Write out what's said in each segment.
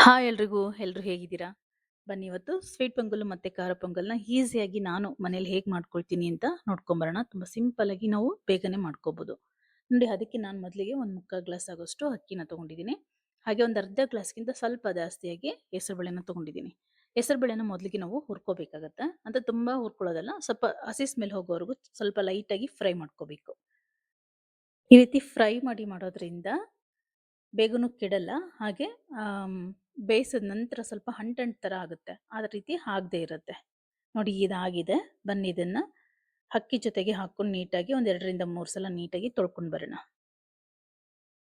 Hi ಎಲ್ರಿಗೂ. ಎಲ್ರು ಹೇಗಿದ್ದೀರಾ? ಬನ್ನಿ ಇವತ್ತು ಸ್ವೀಟ್ ಪೊಂಗಲ್ ಮತ್ತೆ ಖಾರ ಪೊಂಗಲ್‌ನ ಈಸಿಯಾಗಿ ನಾನು ಮನೇಲಿ ಹೇಗ್ ಮಾಡ್ಕೊಳ್ತೀನಿ ಅಂತ ನೋಡ್ಕೊಂಬರೋಣ. ತುಂಬಾ ಸಿಂಪಲ್ ಆಗಿ ನಾವು ಬೇಗನೆ ಮಾಡ್ಕೋಬಹುದು. ನೋಡಿ ಅದಕ್ಕೆ ನಾನು ಮೊದಲಿಗೆ ಒಂದು ಮುಕ್ಕಾಲು ಗ್ಲಾಸ್ ಆಗೋಷ್ಟು ಅಕ್ಕಿನ ತಗೊಂಡಿದ್ದೀನಿ. ಹಾಗೆ ಒಂದು ಅರ್ಧ ಗ್ಲಾಸ್‌ಗಿಂತ ಸ್ವಲ್ಪ ಜಾಸ್ತಿಯಾಗಿ ಹೆಸರುಬೇಳೆನ ತಗೊಂಡಿದ್ದೀನಿ. ಹೆಸರುಬೇಳೆನ ಮೊದಲಿಗೆ ನಾವು ಹುರ್ಕೋಬೇಕಾಗತ್ತೆ. ಅಂದ್ರೆ ತುಂಬಾ ಹುರ್ಕೊಳ್ಳೋದಲ್ಲ. ಸ್ವಲ್ಪ ಹಸಿ ಸ್ಮೆಲ್ ಹೋಗೋವರೆಗೂ ಸ್ವಲ್ಪ ಲೈಟಾಗಿ ಫ್ರೈ ಮಾಡ್ಕೋಬೇಕು. ಈ ರೀತಿ ಫ್ರೈ ಮಾಡೋದ್ರಿಂದ ಬೇಗನೂ ಕೆಡಲ್ಲ. ಹಾಗೆ ಆಮ್, ಬೇಯಿಸಿದ ನಂತರ ಸ್ವಲ್ಪ ಅಂಟಂಟ್ ಥರ ಆಗುತ್ತೆ. ಆ ರೀತಿ ಆಗದೆ ಇರುತ್ತೆ. ನೋಡಿ ಇದಾಗಿದೆ. ಬನ್ನಿ ಇದನ್ನ ಅಕ್ಕಿ ಜೊತೆಗೆ ಹಾಕೊಂಡು ನೀಟಾಗಿ ಒಂದ್ 2ರಿಂದ 3 ಸಲ ನೀಟಾಗಿ ತೊಳ್ಕೊಂಡು ಬರೋಣ.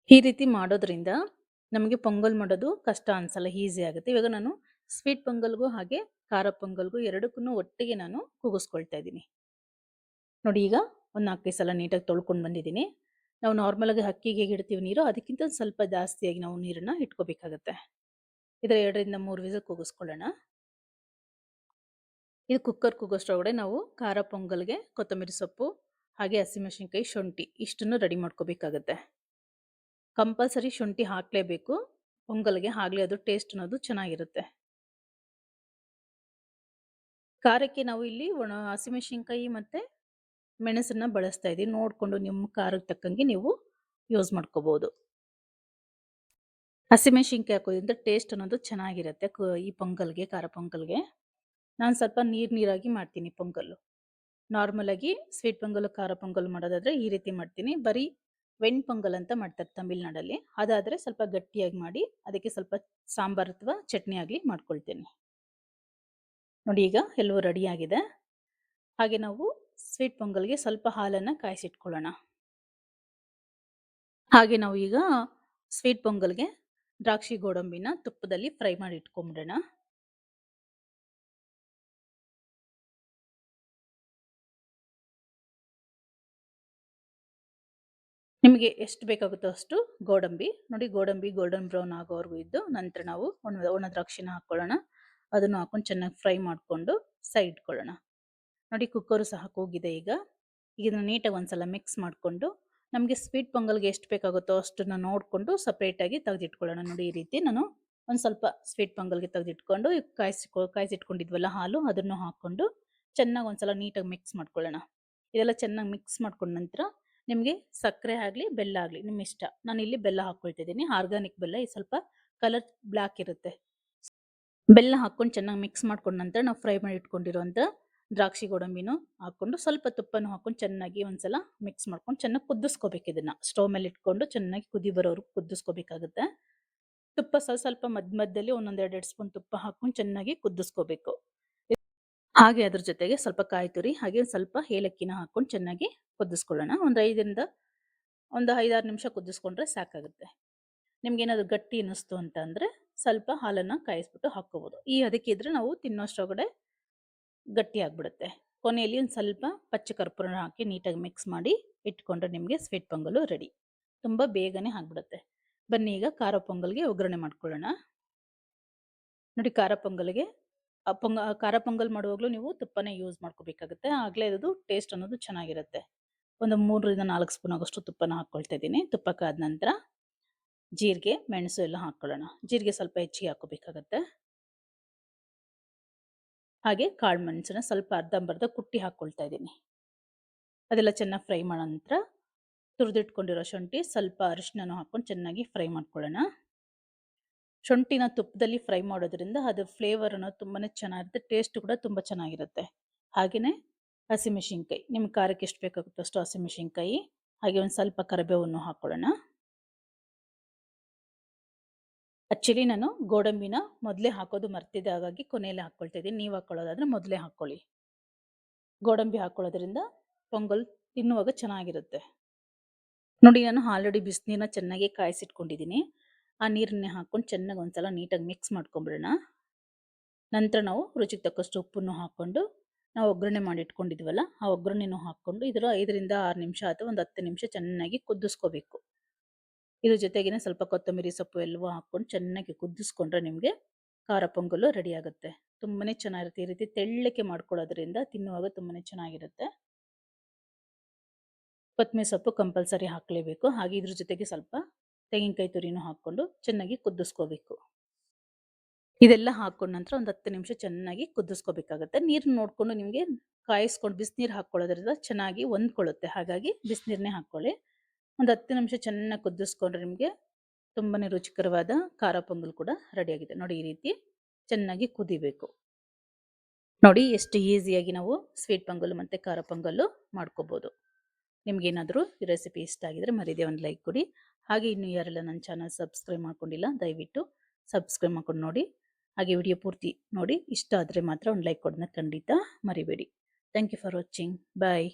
ಈ ರೀತಿ ಮಾಡೋದ್ರಿಂದ ನಮಗೆ ಪೊಂಗಲ್ ಮಾಡೋದು ಕಷ್ಟ ಅನ್ಸಲ್ಲ, ಈಸಿ ಆಗುತ್ತೆ. ಇವಾಗ ನಾನು ಸ್ವೀಟ್ ಪೊಂಗಲ್‌ಗೂ ಹಾಗೆ ಖಾರ ಪೊಂಗಲ್‌ಗೂ ಎರಡಕ್ಕೂನು ಒಟ್ಟಿಗೆ ನಾನು ಕೂಗಿಸ್ಕೊಳ್ತಾ ಇದ್ದೀನಿ. ನೋಡಿ ಈಗ ಒಂದು 4, 5 ಸಲ ನೀಟಾಗಿ ತೊಳ್ಕೊಂಡು ಬಂದಿದ್ದೀನಿ. ನಾವು ನಾರ್ಮಲ್ ಆಗಿ ಅಕ್ಕಿಗೆ ಹೇಗೆ ಇಡ್ತೀವಿ ನೀರು, ಅದಕ್ಕಿಂತ ಸ್ವಲ್ಪ ಜಾಸ್ತಿಯಾಗಿ ನಾವು ನೀರನ್ನ ಇಟ್ಕೋಬೇಕಾಗತ್ತೆ. ಇದರ 2ರಿಂದ 3 ವಿಸಿಲ್ ಕೂಗಿಸ್ಕೊಳ್ಳೋಣ. ಇದು ಕುಕ್ಕರ್ ಕೂಗೋಷ್ಟ್ರೊಳಗಡೆ ನಾವು ಖಾರ ಪೊಂಗಲ್‌ಗೆ ಕೊತ್ತಂಬರಿ ಸೊಪ್ಪು, ಹಾಗೆ ಹಸಿಮೆಣಸಿನಕಾಯಿ, ಶುಂಠಿ ಇಷ್ಟನ್ನು ರೆಡಿ ಮಾಡ್ಕೋಬೇಕಾಗತ್ತೆ. ಕಂಪಲ್ಸರಿ ಶುಂಠಿ ಹಾಕಲೇಬೇಕು ಪೊಂಗಲ್‌ಗೆ, ಆಗ್ಲೇ ಅದು ಟೇಸ್ಟ್ ಅನ್ನೋದು ಚೆನ್ನಾಗಿರುತ್ತೆ. ಖಾರಕ್ಕೆ ನಾವು ಇಲ್ಲಿ ಒಣ ಹಸಿಮೆಣಸಿನಕಾಯಿ ಮತ್ತೆ ಮೆಣಸನ್ನ ಬಳಸ್ತಾ ಇದ್ದೀವಿ. ನೋಡ್ಕೊಂಡು ನಿಮ್ಮ ಖಾರಕ್ಕೆ ತಕ್ಕಂಗೆ ನೀವು ಯೂಸ್ ಮಾಡ್ಕೋಬಹುದು. ಹಸಿಮೆಣಸಿನಕಾಯಿ ಹಾಕೋದ್ರಿಂದ ಟೇಸ್ಟ್ ಅನ್ನೋದು ಚೆನ್ನಾಗಿರುತ್ತೆ ಈ ಪೊಂಗಲ್‌ಗೆ, ಖಾರ ಪೊಂಗಲ್‌ಗೆ. ನಾನು ಸ್ವಲ್ಪ ನೀರಾಗಿ ಮಾಡ್ತೀನಿ ಪೊಂಗಲ್ಲು. ನಾರ್ಮಲ್ ಆಗಿ ಸ್ವೀಟ್ ಪೊಂಗಲ್, ಖಾರ ಪೊಂಗಲ್ ಮಾಡೋದಾದ್ರೆ ಈ ರೀತಿ ಮಾಡ್ತೀನಿ. ಬರೀ ವೆಣ್ ಪೊಂಗಲ್ ಅಂತ ಮಾಡ್ತಾರೆ ತಮಿಳ್ನಾಡಲ್ಲಿ. ಅದಾದ್ರೆ ಸ್ವಲ್ಪ ಗಟ್ಟಿಯಾಗಿ ಮಾಡಿ ಅದಕ್ಕೆ ಸ್ವಲ್ಪ ಸಾಂಬಾರ್ ಅಥವಾ ಚಟ್ನಿ ಆಗಲಿ ಮಾಡ್ಕೊಳ್ತೇನೆ. ನೋಡಿ ಈಗ ಎಲ್ಲವೂ ರೆಡಿ ಆಗಿದೆ. ಹಾಗೆ ನಾವು ಸ್ವೀಟ್ ಪೊಂಗಲ್‌ಗೆ ಸ್ವಲ್ಪ ಹಾಲನ್ನ ಕಾಯಿಸಿಟ್ಕೊಳ್ಳೋಣ. ಹಾಗೆ ನಾವು ಈಗ ಸ್ವೀಟ್ ಪೊಂಗಲ್‌ಗೆ ದ್ರಾಕ್ಷಿ ಗೋಡಂಬಿನ ತುಪ್ಪದಲ್ಲಿ ಫ್ರೈ ಮಾಡಿ ಇಟ್ಕೊಂಡ್ಬಿಡೋಣ. ನಿಮಗೆ ಎಷ್ಟು ಬೇಕಾಗುತ್ತೋ ಅಷ್ಟು ಗೋಡಂಬಿ ನೋಡಿ, ಗೋಡಂಬಿ ಗೋಲ್ಡನ್ ಬ್ರೌನ್ ಆಗೋವರೆಗೂ ಇದ್ದು ನಂತರ ನಾವು ಒಣ ದ್ರಾಕ್ಷಿನ ಹಾಕೊಳ್ಳೋಣ. ಅದನ್ನು ಹಾಕೊಂಡು ಚೆನ್ನಾಗಿ ಫ್ರೈ ಮಾಡಿಕೊಂಡು ಸೈಡ್ ಇಟ್ಕೊಳ್ಳೋಣ. ನೋಡಿ ಕುಕ್ಕರು ಸಹ ಕೂಗಿದೆ ಈಗ. ಇದನ್ನ ನೀಟಾಗಿ ಒಂದ್ಸಲ ಮಿಕ್ಸ್ ಮಾಡಿಕೊಂಡು ನಮಗೆ ಸ್ವೀಟ್ ಪೊಂಗಲ್ಗೆ ಎಷ್ಟು ಬೇಕಾಗುತ್ತೋ ಅಷ್ಟನ್ನ ನೋಡಿಕೊಂಡು ಸಪ್ರೇಟಾಗಿ ತೆಗೆದಿಟ್ಕೊಳ್ಳೋಣ. ನೋಡಿ ಈ ರೀತಿ ನಾನು ಒಂದು ಸ್ವಲ್ಪ ಸ್ವೀಟ್ ಪೊಂಗಲ್ಗೆ ತೆಗೆದಿಟ್ಕೊಂಡು ಕಾಯಿಸಿಟ್ಕೊಂಡಿದ್ವಲ್ಲ ಹಾಲು, ಅದನ್ನು ಹಾಕ್ಕೊಂಡು ಚೆನ್ನಾಗಿ ಒಂದ್ಸಲ ನೀಟಾಗಿ ಮಿಕ್ಸ್ ಮಾಡ್ಕೊಳ್ಳೋಣ. ಇದೆಲ್ಲ ಚೆನ್ನಾಗಿ ಮಿಕ್ಸ್ ಮಾಡ್ಕೊಂಡ ನಂತರ ನಿಮಗೆ ಸಕ್ಕರೆ ಆಗಲಿ ಬೆಲ್ಲ ಆಗಲಿ ನಿಮ್ಮ ಇಷ್ಟ. ನಾನು ಇಲ್ಲಿ ಬೆಲ್ಲ ಹಾಕ್ಕೊಳ್ತಿದ್ದೀನಿ, ಆರ್ಗಾನಿಕ್ ಬೆಲ್ಲ. ಇದು ಸ್ವಲ್ಪ ಕಲರ್ ಬ್ಲ್ಯಾಕ್ ಇರುತ್ತೆ. ಬೆಲ್ಲ ಹಾಕ್ಕೊಂಡು ಚೆನ್ನಾಗಿ ಮಿಕ್ಸ್ ಮಾಡ್ಕೊಂಡ ನಂತರ ನಾವು ಫ್ರೈ ಮಾಡಿ ಇಟ್ಕೊಂಡಿರುವಂಥ ದ್ರಾಕ್ಷಿ ಗೋಡಂಬಿನೂ ಹಾಕ್ಕೊಂಡು ಸ್ವಲ್ಪ ತುಪ್ಪನೂ ಹಾಕ್ಕೊಂಡು ಚೆನ್ನಾಗಿ ಒಂದ್ಸಲ ಮಿಕ್ಸ್ ಮಾಡ್ಕೊಂಡು ಚೆನ್ನಾಗಿ ಕುದಿಸ್ಕೋಬೇಕು. ಇದನ್ನ ಸ್ಟವ್ ಮೇಲೆ ಇಟ್ಕೊಂಡು ಚೆನ್ನಾಗಿ ಕುದಿ ಬರೋವರೆಗೂ ಕುದಿಸ್ಕೋಬೇಕಾಗುತ್ತೆ. ತುಪ್ಪ ಸ್ವಲ್ಪ ಮಧ್ಯದಲ್ಲಿ ಒಂದೊಂದು 2 ಸ್ಪೂನ್ ತುಪ್ಪ ಹಾಕ್ಕೊಂಡು ಚೆನ್ನಾಗಿ ಕುದಿಸ್ಕೋಬೇಕು. ಹಾಗೆ ಅದ್ರ ಜೊತೆಗೆ ಸ್ವಲ್ಪ ಕಾಯಿ ತುರಿ ಹಾಗೆ ಸ್ವಲ್ಪ ಏಲಕ್ಕಿನ ಹಾಕ್ಕೊಂಡು ಚೆನ್ನಾಗಿ ಕುದಿಸ್ಕೊಳ್ಳೋಣ. ಒಂದು 5-6 ನಿಮಿಷ ಕುದಿಸ್ಕೊಂಡ್ರೆ ಸಾಕಾಗುತ್ತೆ. ನಿಮ್ಗೇನಾದ್ರು ಗಟ್ಟಿ ಅನ್ನಿಸ್ತು ಅಂತ ಅಂದ್ರೆ ಸ್ವಲ್ಪ ಹಾಲನ್ನ ಕಾಯಿಸ್ಬಿಟ್ಟು ಹಾಕ್ಕೋಬಹುದು. ಈ ಅದಕ್ಕೆ ಇದ್ರೆ ನಾವು ತಿನ್ನೋಷ್ಟ್ರೊಳಗಡೆ ಗಟ್ಟಿ ಆಗ್ಬಿಡುತ್ತೆ. ಕೊನೆಯಲ್ಲಿ ಒಂದು ಸ್ವಲ್ಪ ಪಚ್ಚ ಕರ್ಪೂರನ ಹಾಕಿ ನೀಟಾಗಿ ಮಿಕ್ಸ್ ಮಾಡಿ ಇಟ್ಕೊಂಡ್ರೆ ನಿಮಗೆ ಸ್ವೀಟ್ ಪೊಂಗಲು ರೆಡಿ. ತುಂಬ ಬೇಗನೆ ಆಗ್ಬಿಡುತ್ತೆ. ಬನ್ನಿ ಈಗ ಖಾರ ಪೊಂಗಲ್ಗೆ ಒಗ್ಗರಣೆ ಮಾಡ್ಕೊಳ್ಳೋಣ. ನೋಡಿ ಖಾರ ಪೊಂಗಲ್ ಮಾಡುವಾಗಲೂ ನೀವು ತುಪ್ಪನೇ ಯೂಸ್ ಮಾಡ್ಕೋಬೇಕಾಗುತ್ತೆ. ಆಗಲೇ ಅದು ಟೇಸ್ಟ್ ಅನ್ನೋದು ಚೆನ್ನಾಗಿರುತ್ತೆ. ಒಂದು 3ರಿಂದ 4 ಸ್ಪೂನ್ ಆಗೋಷ್ಟು ತುಪ್ಪನ ಹಾಕ್ಕೊಳ್ತಾ ಇದ್ದೀನಿ. ತುಪ್ಪ ಕಾದ ನಂತರ ಜೀರಿಗೆ, ಮೆಣಸು ಎಲ್ಲ ಹಾಕ್ಕೊಳ್ಳೋಣ. ಜೀರಿಗೆ ಸ್ವಲ್ಪ ಹೆಚ್ಚಿಗೆ ಹಾಕೋಬೇಕಾಗತ್ತೆ. ಹಾಗೆ ಕಾಳು ಮೆಣಸನ್ನ ಸ್ವಲ್ಪ ಅರ್ಧಂಬರ್ಧ ಕುಟ್ಟಿ ಹಾಕ್ಕೊಳ್ತಾ ಇದ್ದೀನಿ. ಅದೆಲ್ಲ ಚೆನ್ನಾಗಿ ಫ್ರೈ ಮಾಡೋ ನಂತರ ತುರಿದಿಟ್ಕೊಂಡಿರೋ ಶುಂಠಿ, ಸ್ವಲ್ಪ ಅರಿಶಿನನೂ ಹಾಕ್ಕೊಂಡು ಚೆನ್ನಾಗಿ ಫ್ರೈ ಮಾಡ್ಕೊಳ್ಳೋಣ. ಶುಂಠಿನ ತುಪ್ಪದಲ್ಲಿ ಫ್ರೈ ಮಾಡೋದ್ರಿಂದ ಅದ್ರ ಫ್ಲೇವರ್ ಅನ್ನೋದು ತುಂಬಾನೇ ಚೆನ್ನಾಗಿರುತ್ತೆ. ಟೇಸ್ಟ್ ಕೂಡ ತುಂಬ ಚೆನ್ನಾಗಿರುತ್ತೆ. ಹಾಗೆಯೇ ಹಸಿಮೆಣಸಿನ್ಕಾಯಿ, ನಿಮ್ಮ ಖಾರಕ್ಕೆ ಎಷ್ಟು ಬೇಕಾಗುತ್ತೋ ಅಷ್ಟು ಹಸಿಮೆಣಸಿನ್ಕಾಯಿ, ಹಾಗೆ ಒಂದು ಸ್ವಲ್ಪ ಕರಿಬೇವನ್ನು ಹಾಕ್ಕೊಳ್ಳೋಣ. ಆಕ್ಚುಲಿ ನಾನು ಗೋಡಂಬಿನ ಮೊದಲೇ ಹಾಕೋದು ಮರ್ತಿದ್ದೆ, ಹಾಗಾಗಿ ಕೊನೆಯಲ್ಲಿ ಹಾಕ್ಕೊಳ್ತಾ ಇದ್ದೀನಿ. ನೀವು ಹಾಕ್ಕೊಳ್ಳೋದಾದ್ರೆ ಮೊದಲೇ ಹಾಕ್ಕೊಳ್ಳಿ. ಗೋಡಂಬಿ ಹಾಕ್ಕೊಳ್ಳೋದ್ರಿಂದ ಪೊಂಗಲ್ ತಿನ್ನುವಾಗ ಚೆನ್ನಾಗಿರುತ್ತೆ. ನೋಡಿ ನಾನು ಆಲ್ರೆಡಿ ಬಿಸಿನೀರನ್ನ ಚೆನ್ನಾಗಿ ಕಾಯಿಸಿಟ್ಕೊಂಡಿದ್ದೀನಿ. ಆ ನೀರನ್ನೇ ಹಾಕ್ಕೊಂಡು ಚೆನ್ನಾಗಿ ಒಂದ್ಸಲ ನೀಟಾಗಿ ಮಿಕ್ಸ್ ಮಾಡ್ಕೊಂಬಿಡೋಣ. ನಂತರ ನಾವು ರುಚಿಗೆ ತಕ್ಕಷ್ಟು ಉಪ್ಪನ್ನು ಹಾಕ್ಕೊಂಡು ನಾವು ಒಗ್ಗರಣೆ ಮಾಡಿ ಇಟ್ಕೊಂಡಿದ್ವಲ್ಲ ಆ ಒಗ್ಗರಣೆನೂ ಹಾಕ್ಕೊಂಡು ಇದರ 5ರಿಂದ 6 ನಿಮಿಷ ಅಥವಾ ಒಂದು 10 ನಿಮಿಷ ಚೆನ್ನಾಗಿ ಕುದಿಸ್ಕೋಬೇಕು. ಇದ್ರ ಜೊತೆಗೇನೆ ಸ್ವಲ್ಪ ಕೊತ್ತಂಬರಿ ಸೊಪ್ಪು ಎಲ್ಲವೂ ಹಾಕ್ಕೊಂಡು ಚೆನ್ನಾಗಿ ಕುದಿಸ್ಕೊಂಡ್ರೆ ನಿಮಗೆ ಖಾರ ಪೊಂಗಲ್ಲು ರೆಡಿ ಆಗುತ್ತೆ. ತುಂಬಾನೇ ಚೆನ್ನಾಗಿರುತ್ತೆ. ಈ ರೀತಿ ತೆಳ್ಳಕ್ಕೆ ಮಾಡ್ಕೊಳ್ಳೋದ್ರಿಂದ ತಿನ್ನುವಾಗ ತುಂಬಾನೇ ಚೆನ್ನಾಗಿರುತ್ತೆ. ಕೊತ್ತಂಬರಿ ಸೊಪ್ಪು ಕಂಪಲ್ಸರಿ ಹಾಕಲೇಬೇಕು. ಹಾಗೆ ಇದ್ರ ಜೊತೆಗೆ ಸ್ವಲ್ಪ ತೆಂಗಿನಕಾಯಿ ತುರಿನೂ ಹಾಕ್ಕೊಂಡು ಚೆನ್ನಾಗಿ ಕುದಿಸ್ಕೋಬೇಕು. ಇದೆಲ್ಲ ಹಾಕೊಂಡ ನಂತರ ಒಂದು 10 ನಿಮಿಷ ಚೆನ್ನಾಗಿ ಕುದಿಸ್ಕೋಬೇಕಾಗುತ್ತೆ. ನೀರನ್ನ ನೋಡ್ಕೊಂಡು ನಿಮಗೆ ಕಾಯಿಸ್ಕೊಂಡು ಬಿಸಿನೀರು ಹಾಕ್ಕೊಳ್ಳೋದ್ರಿಂದ ಚೆನ್ನಾಗಿ ಹೊಂದ್ಕೊಳ್ಳುತ್ತೆ. ಹಾಗಾಗಿ ಬಿಸಿನೀರನ್ನೇ ಹಾಕ್ಕೊಳ್ಳಿ. ಒಂದು 10 ನಿಮಿಷ ಚೆನ್ನಾಗಿ ಕುದಿಸ್ಕೊಂಡ್ರೆ ನಿಮಗೆ ತುಂಬಾನೇ ರುಚಿಕರವಾದ ಖಾರ ಪೊಂಗಲ್ ಕೂಡ ರೆಡಿಯಾಗಿದೆ. ನೋಡಿ ಈ ರೀತಿ ಚೆನ್ನಾಗಿ ಕುದಿಬೇಕು. ನೋಡಿ ಎಷ್ಟು ಈಸಿಯಾಗಿ ನಾವು ಸ್ವೀಟ್ ಪೊಂಗಲ್ ಮತ್ತು ಖಾರ ಪೊಂಗಲ್ಲು ಮಾಡ್ಕೋಬೋದು. ನಿಮ್ಗೇನಾದರೂ ಈ ರೆಸಿಪಿ ಇಷ್ಟ ಆಗಿದ್ರೆ ಮರೀದೆ ಒಂದು ಲೈಕ್ ಕೊಡಿ. ಹಾಗೆ ಇನ್ನೂ ಯಾರೆಲ್ಲ ನನ್ನ ಚಾನಲ್ ಸಬ್ಸ್ಕ್ರೈಬ್ ಮಾಡ್ಕೊಂಡಿಲ್ಲ ದಯವಿಟ್ಟು ಸಬ್ಸ್ಕ್ರೈಬ್ ಮಾಡ್ಕೊಂಡು ನೋಡಿ. ಹಾಗೆ ವಿಡಿಯೋ ಪೂರ್ತಿ ನೋಡಿ. ಇಷ್ಟ ಆದರೆ ಮಾತ್ರ ಒಂದು ಲೈಕ್ ಕೊಡೋದನ್ನ ಖಂಡಿತ ಮರಿಬೇಡಿ. Thank you for watching. Bye.